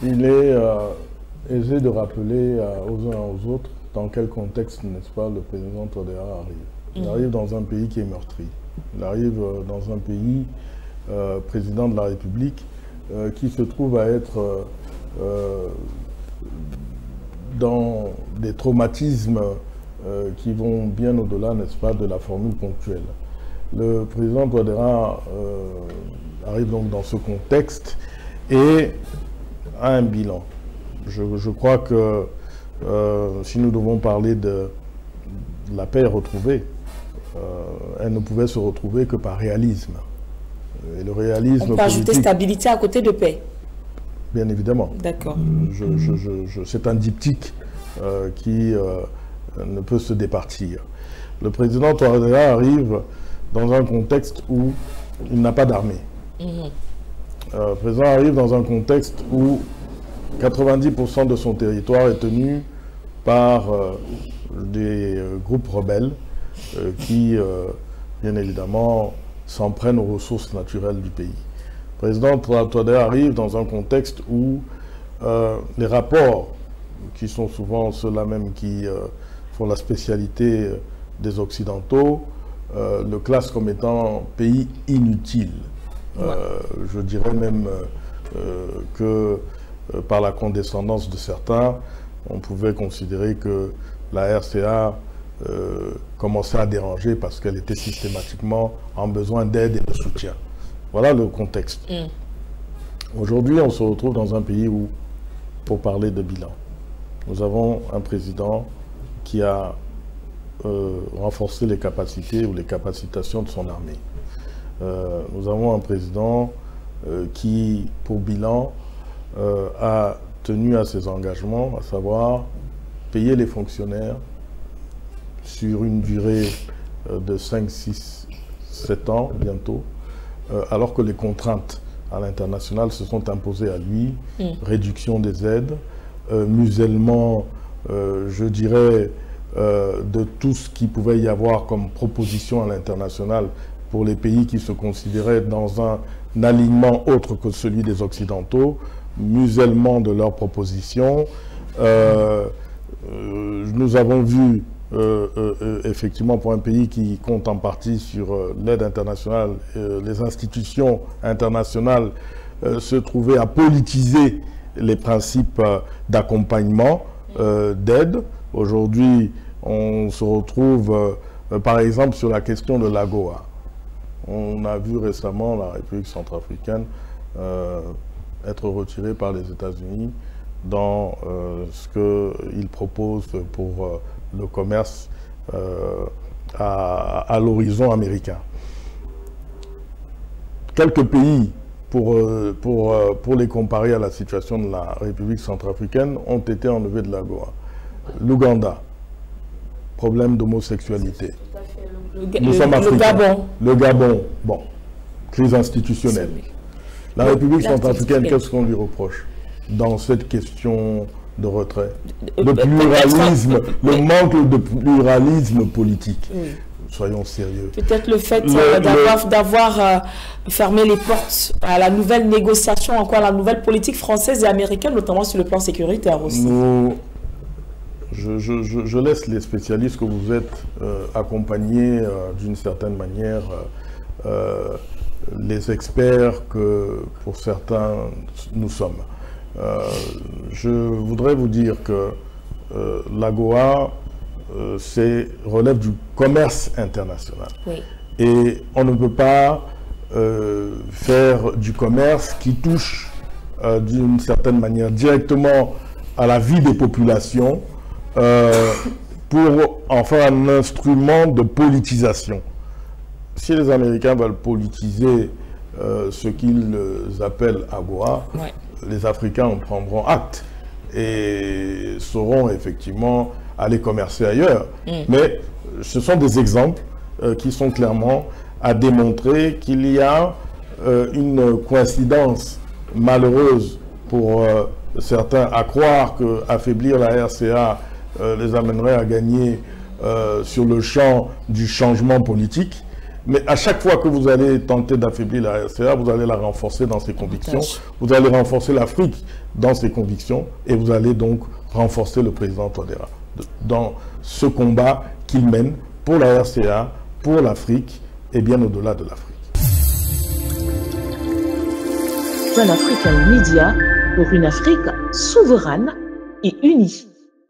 Il est aisé de rappeler aux uns aux autres dans quel contexte, n'est-ce pas, le président Touadéra arrive. Il arrive dans un pays qui est meurtri. Il arrive dans un pays, président de la République, qui se trouve à être dans des traumatismes qui vont bien au-delà, n'est-ce pas, de la formule ponctuelle. Le président Touadéra arrive donc dans ce contexte et a un bilan. Je crois que si nous devons parler de la paix retrouvée, elle ne pouvait se retrouver que par réalisme. Et le réalisme on peut ajouter stabilité à côté de paix. Bien évidemment. D'accord. C'est un diptyque qui ne peut se départir. Le président Touadéra arrive dans un contexte où il n'a pas d'armée. Le président arrive dans un contexte où 90% de son territoire est tenu par des groupes rebelles qui, bien évidemment, s'en prennent aux ressources naturelles du pays. Le président Touadéra arrive dans un contexte où les rapports, qui sont souvent ceux-là même qui font la spécialité des Occidentaux, le classent comme étant pays inutile. Je dirais même que par la condescendance de certains, on pouvait considérer que la RCA commençait à déranger parce qu'elle était systématiquement en besoin d'aide et de soutien. Voilà le contexte. Aujourd'hui, on se retrouve dans un pays où, pour parler de bilan, nous avons un président qui a renforcé les capacités ou les capacitations de son armée. Nous avons un président qui, pour bilan, a tenu à ses engagements, à savoir payer les fonctionnaires sur une durée de 5, 6, 7 ans bientôt, alors que les contraintes à l'international se sont imposées à lui, réduction des aides, musellement, je dirais, de tout ce qui pouvait y avoir comme proposition à l'international pour les pays qui se considéraient dans un alignement autre que celui des Occidentaux, musellement de leurs propositions. Nous avons vu, effectivement, pour un pays qui compte en partie sur l'aide internationale, les institutions internationales se trouver à politiser les principes d'accompagnement, d'aide. Aujourd'hui, on se retrouve, par exemple, sur la question de l'AGOA. On a vu récemment la République centrafricaine être retirée par les États-Unis dans ce qu'ils proposent pour le commerce à l'horizon américain. Quelques pays, pour les comparer à la situation de la République centrafricaine, ont été enlevés de l'AGOA. L'Ouganda, problème d'homosexualité. Le Gabon. Le Gabon, bon, crise institutionnelle. La République centrafricaine, qu'est-ce qu'on lui reproche dans cette question de retrait? Le pluralisme, le manque de pluralisme politique. Soyons sérieux. Peut-être le fait d'avoir fermé les portes à la nouvelle négociation, encore à la nouvelle politique française et américaine, notamment sur le plan sécuritaire aussi. Je laisse les spécialistes que vous êtes accompagnés d'une certaine manière, les experts que pour certains nous sommes. Je voudrais vous dire que l'AGOA relève du commerce international. Oui. Et on ne peut pas faire du commerce qui touche d'une certaine manière directement à la vie des populations pour en faire un instrument de politisation. Si les Américains veulent politiser ce qu'ils appellent AGOA, les Africains en prendront acte et sauront effectivement aller commercer ailleurs. Mais ce sont des exemples qui sont clairement à démontrer qu'il y a une coïncidence malheureuse pour certains à croire qu'affaiblir la RCA les amènerait à gagner sur le champ du changement politique. Mais à chaque fois que vous allez tenter d'affaiblir la RCA, vous allez la renforcer dans ses convictions. Vous allez renforcer l'Afrique dans ses convictions et vous allez donc renforcer le président Touadéra dans ce combat qu'il mène pour la RCA, pour l'Afrique et bien au-delà de l'Afrique. Pan African Media pour une Afrique souveraine et unie.